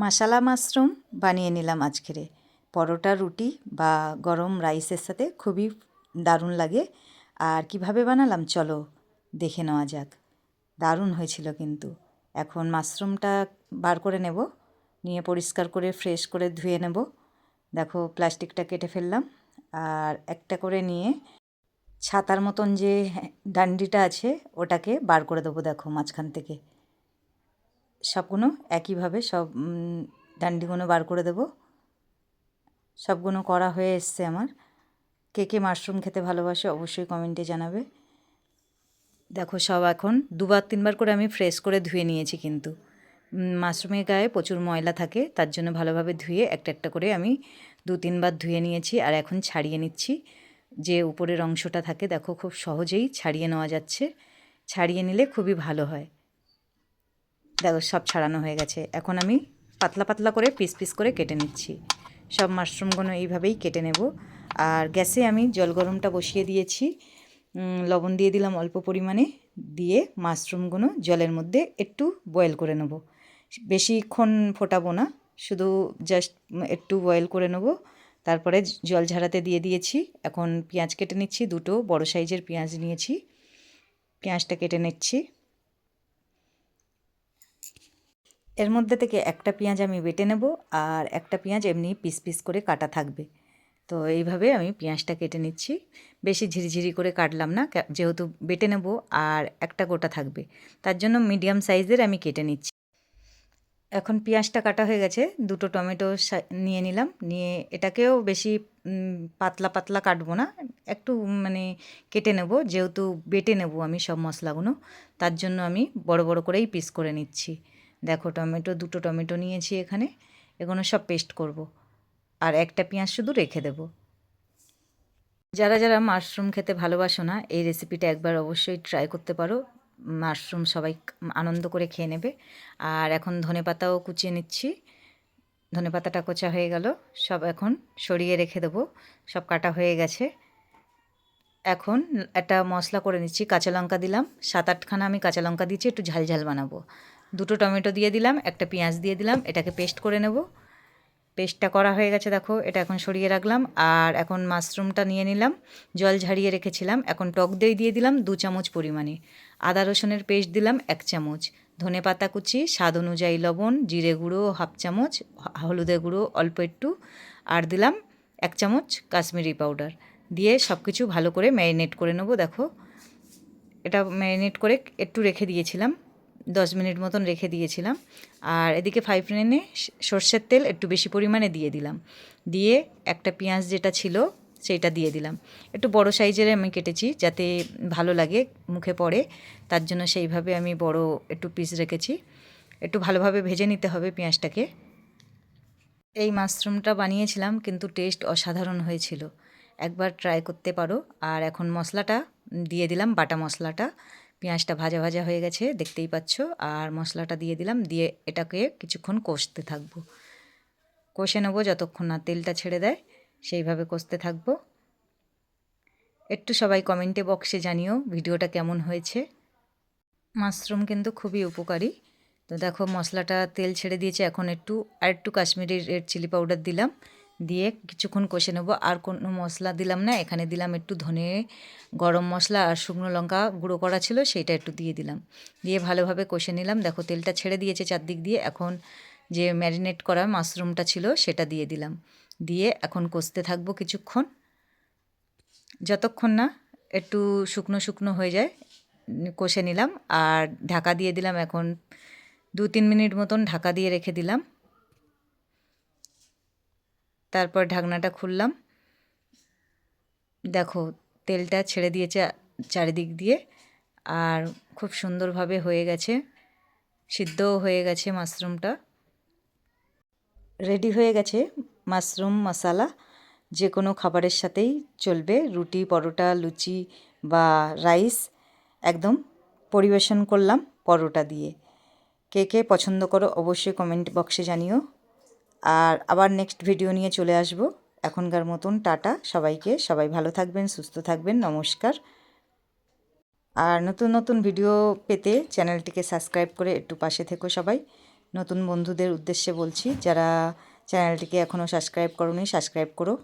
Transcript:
মশালা mushroom বানিয়ে নিলাম আজকেরে। পরোটা, রুটি বা গরম রাইসের সাথে খুবই দারুণ লাগে। আর কিভাবে বানালাম চলো দেখে নেওয়া যাক। দারুণ হয়েছিল কিন্তু। এখন মাশরুমটা বার করে নেব, নিয়ে পরিষ্কার করে ফ্রেশ করে ধুয়ে নেব। দেখো প্লাস্টিকটা কেটে ফেললাম, আর একটা করে নিয়ে ছাতার মতন যে ডান্ডিটা আছে ওটাকে বার করে দেবো। দেখো মাঝখান থেকে সবগুলো একইভাবে সব ডান্ডিগুলো বার করে দেব। সবগুলো করা হয়ে এসছে আমার। কে কে মাশরুম খেতে ভালোবাসে অবশ্যই কমেন্টে জানাবে। দেখো সব এখন দুবার তিনবার করে আমি ফ্রেশ করে ধুয়ে নিয়েছি, কিন্তু মাশরুমের গায়ে প্রচুর ময়লা থাকে, তার জন্য ভালোভাবে ধুয়ে একটা একটা করে আমি 2-3 বার ধুয়ে নিয়েছি। আর এখন ছাড়িয়ে নিচ্ছি। যে উপরের অংশটা থাকে দেখো খুব সহজেই ছাড়িয়ে নেওয়া যাচ্ছে। ছাড়িয়ে নিলে খুবই ভালো হয়। দেখো সব ছাড়ানো হয়ে গেছে। এখন আমি পাতলা পাতলা করে পিস পিস করে কেটে নিচ্ছি। সব মাশরুমগুলো এইভাবেই কেটে নেব। আর গ্যাসে আমি জল গরমটা বসিয়ে দিয়েছি। লবণ দিয়ে দিলাম অল্প পরিমাণে, দিয়ে মাশরুমগুলো জলের মধ্যে একটু বয়েল করে নেব। বেশিক্ষণ ফোটাবো না, শুধু জাস্ট একটু বয়েল করে নেব। তারপরে জল ঝরাতে দিয়ে দিয়েছি। এখন পেঁয়াজ কেটে নিচ্ছি। 2টো বড় সাইজের পেঁয়াজ নিয়েছি, পেঁয়াজটা কেটে নিচ্ছি। এর মধ্যে থেকে একটা পেঁয়াজ আমি বেটে নেব, আর একটা পেঁয়াজ এমনি পিস পিস করে কাটা থাকবে। তো এইভাবে আমি পেঁয়াজটা কেটে নিচ্ছি। বেশি ঝিরিঝিরি করে কাটলাম না, যেহেতু বেটে নেব আর একটা গোটা থাকবে, তার জন্য মিডিয়াম সাইজের আমি কেটে নিচ্ছি। এখন পেঁয়াজটা কাটা হয়ে গেছে। 2টো টমেটো নিয়ে নিলাম, নিয়ে এটাকেও বেশি পাতলা পাতলা কাটবো না, একটু মানে কেটে নেব, যেহেতু বেটে নেব আমি সব মশলাগুলো, তার জন্য আমি বড় বড় করেই পিস করে নিচ্ছি। দেখো 2টো টমেটো নিয়েছি এখানে, এগুলো সব পেস্ট করব। আর একটা পেঁয়াজ শুধু রেখে দেব। যারা যারা মাশরুম খেতে ভালোবাসো না, এই রেসিপিটা একবার অবশ্যই ট্রাই করতে পারো। মাশরুম সবাই আনন্দ করে খেয়ে নেবে। আর এখন ধনেপাতাও কুচিয়ে নিচ্ছি। ধনেপাতাটা কোচা হয়ে গেল, সব এখন সরিয়ে রেখে দেবো। সব কাটা হয়ে গেছে। এখন একটা মশলা করে নিচ্ছি। কাঁচা লঙ্কা দিলাম 7-8খানা, আমি কাঁচা লঙ্কা দিচ্ছি, একটু ঝাল ঝাল বানাবো। 2টো টমেটো দিয়ে দিলাম, একটা পেঁয়াজ দিয়ে দিলাম, এটাকে পেস্ট করে নেব। পেস্টটা করা হয়ে গেছে দেখো, এটা এখন সরিয়ে রাখলাম। আর এখন মাশরুমটা নিয়ে নিলাম, জল ঝারিয়ে রেখেছিলাম। এখন টক দই দিয়ে দিলাম 2 চামচ পরিমাণে, আদা রসুনের পেস্ট দিলাম 1 চামচ, ধনে পাতা কুচি, স্বাদ অনুযায়ী লবণ, জিরে গুঁড়ো 1/2 চামচ, হলুদের গুঁড়ো অল্প একটু, আর দিলাম 1 চামচ কাশ্মীরি পাউডার। দিয়ে সব কিছু ভালো করে ম্যারিনেট করে নেবো। দেখো এটা ম্যারিনেট করে একটু রেখে দিয়েছিলাম, 10 মিনিট মতন রেখে দিয়েছিলাম। আর এদিকে ফ্রাই প্যানে সর্ষের তেল একটু বেশি পরিমাণে দিয়ে দিলাম, দিয়ে একটা পেঁয়াজ যেটা ছিল সেইটা দিয়ে দিলাম। একটু বড় সাইজের আমি কেটেছি যাতে ভালো লাগে মুখে পড়ে, তার জন্য সেইভাবে আমি বড় একটু পিস রেখেছি। একটু ভালোভাবে ভেজে নিতে হবে পেঁয়াজটাকে। এই মাশরুমটা বানিয়েছিলাম, কিন্তু টেস্ট অসাধারণ হয়েছিল। একবার ট্রাই করতে পারো। আর এখন মশলাটা দিয়ে দিলাম, বাটা মশলাটা। পেঁয়াজটা ভাজা ভাজা হয়ে গেছে দেখতেই পাচ্ছ। আর মশলাটা দিয়ে দিলাম, দিয়ে এটাকে কিছুক্ষণ কষতে থাকবো। কষে নেবো যতক্ষণ না তেলটা ছেড়ে দেয়, সেইভাবে কষতে থাকবো। একটু সবাই কমেন্টে বক্সে জানিও ভিডিওটা কেমন হয়েছে। মাশরুম কিন্তু খুবই উপকারী। তো দেখো মশলাটা তেল ছেড়ে দিয়েছে, এখন একটু কাশ্মীরি রেড চিলি পাউডার দিলাম, দিয়ে কিছুক্ষণ কষে নেবো। আর কোনো মশলা দিলাম না, এখানে দিলাম একটু ধনে, গরম মশলা আর শুকনো লঙ্কা গুঁড়ো করা ছিল সেইটা একটু দিয়ে দিলাম, দিয়ে ভালোভাবে কষে নিলাম। দেখো তেলটা ছেড়ে দিয়েছে চারদিক দিয়ে। এখন যে ম্যারিনেট করা মাশরুমটা ছিল সেটা দিয়ে দিলাম, দিয়ে এখন কষতে থাকবো কিছুক্ষণ, যতক্ষণ না একটু শুকনো শুকনো হয়ে যায় কষে নিলাম। আর ঢাকা দিয়ে দিলাম, এখন 2-3 মিনিট মতন ঢাকা দিয়ে রেখে দিলাম। তারপর ঢাকনাটা খুললাম। দেখো তেলটা ছেড়ে দিয়েছে চারিদিক দিয়ে, আর খুব সুন্দরভাবে হয়ে গেছে, সিদ্ধও হয়ে গেছে মাশরুমটা। রেডি হয়ে গেছে মাশরুম মশালা। যে কোনো খাবারের সাথেই চলবে, রুটি, পরোটা, লুচি বা রাইস। একদম পরিবেশন করলাম পরোটা দিয়ে। কে কে পছন্দ করো অবশ্যই কমেন্ট বক্সে জানিও। আর আবার নেক্সট ভিডিও নিয়ে চলে আসব। এখনকার মতন টাটা সবাইকে। সবাই ভালো থাকবেন, সুস্থ থাকবেন, নমস্কার। আর নতুন নতুন ভিডিও পেতে চ্যানেলটিকে সাবস্ক্রাইব করে একটু পাশে থেকো সবাই। নতুন বন্ধুদের উদ্দেশ্যে বলছি, যারা চ্যানেলটিকে এখনও সাবস্ক্রাইব করোনি সাবস্ক্রাইব করো।